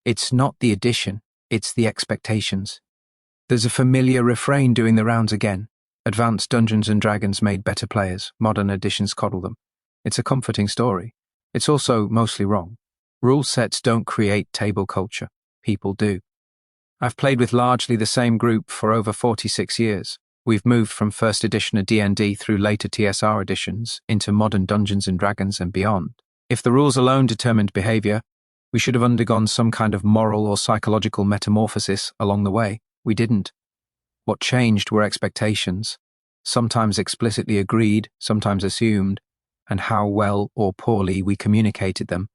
It's not the addition, it's the expectations. There's a familiar refrain doing the rounds again. Advanced Dungeons & Dragons made better players, modern editions coddle them. It's a comforting story. It's also mostly wrong. Rule sets don't create table culture. People do. I've played with largely the same group for over 46 years. We've moved from first edition of D&D through later TSR editions into modern Dungeons & Dragons and beyond. If the rules alone determined behavior, we should have undergone some kind of moral or psychological metamorphosis along the way. We didn't. What changed were expectations, sometimes explicitly agreed, sometimes assumed, and how well or poorly we communicated them.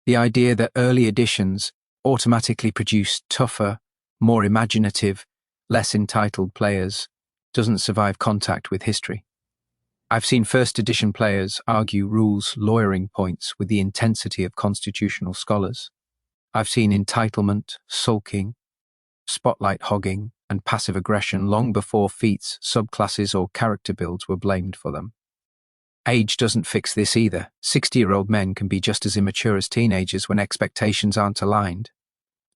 The idea that early editions automatically produced tougher, more imaginative, less entitled players doesn't survive contact with history. I've seen first edition players argue rules lawyering points with the intensity of constitutional scholars. I've seen entitlement, sulking, spotlight hogging, and passive aggression long before feats, subclasses, or character builds were blamed for them. Age doesn't fix this either. 60-year-old men can be just as immature as teenagers when expectations aren't aligned.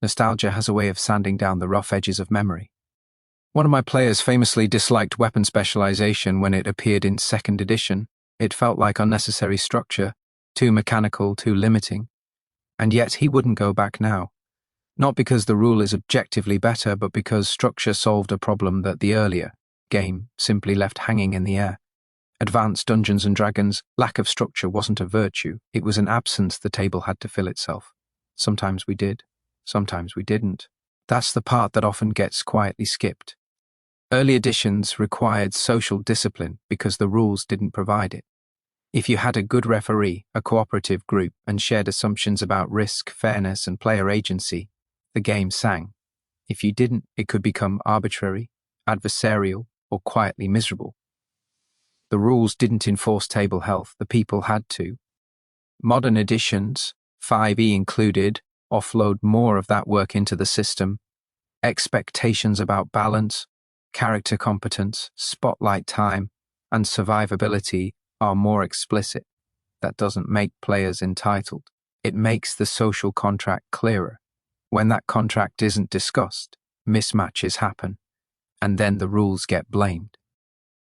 Nostalgia has a way of sanding down the rough edges of memory. One of my players famously disliked weapon specialization when it appeared in second edition. It felt like unnecessary structure, too mechanical, too limiting. And yet he wouldn't go back now. Not because the rule is objectively better, but because structure solved a problem that the earlier game simply left hanging in the air. Advanced Dungeons & Dragons' lack of structure wasn't a virtue, it was an absence the table had to fill itself. Sometimes we did, sometimes we didn't. That's the part that often gets quietly skipped. Early editions required social discipline because the rules didn't provide it. If you had a good referee, a cooperative group, and shared assumptions about risk, fairness, and player agency, the game sang. If you didn't, it could become arbitrary, adversarial, or quietly miserable. The rules didn't enforce table health, the people had to. Modern editions, 5e included, offload more of that work into the system. Expectations about balance, character competence, spotlight time, and survivability are more explicit. That doesn't make players entitled. It makes the social contract clearer. When that contract isn't discussed, mismatches happen, and then the rules get blamed.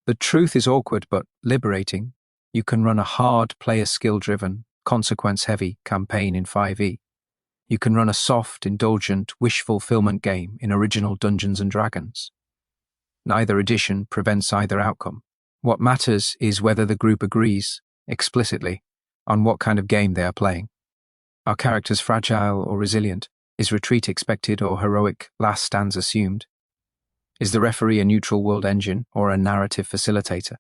The truth is awkward but liberating. You can run a hard, player skill-driven, consequence-heavy campaign in 5e. You can run a soft, indulgent, wish-fulfillment game in original Dungeons & Dragons. Neither edition prevents either outcome. What matters is whether the group agrees, explicitly, on what kind of game they are playing. Are characters fragile or resilient? Is retreat expected or heroic last stands assumed? Is the referee a neutral world engine or a narrative facilitator?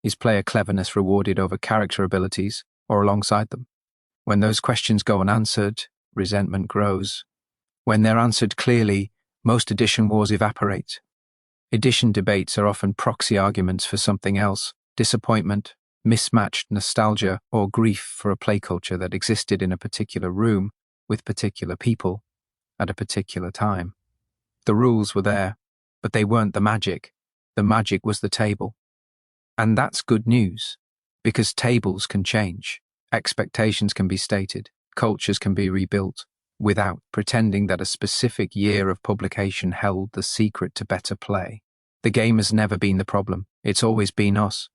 Is player cleverness rewarded over character abilities or alongside them? When those questions go unanswered, resentment grows. When they're answered clearly, most edition wars evaporate. Edition debates are often proxy arguments for something else: disappointment, mismatched nostalgia, or grief for a play culture that existed in a particular room with particular people at a particular time. The rules were there, but they weren't the magic. The magic was the table. And that's good news, because tables can change, expectations can be stated, cultures can be rebuilt, without pretending that a specific year of publication held the secret to better play. The game has never been the problem, it's always been us.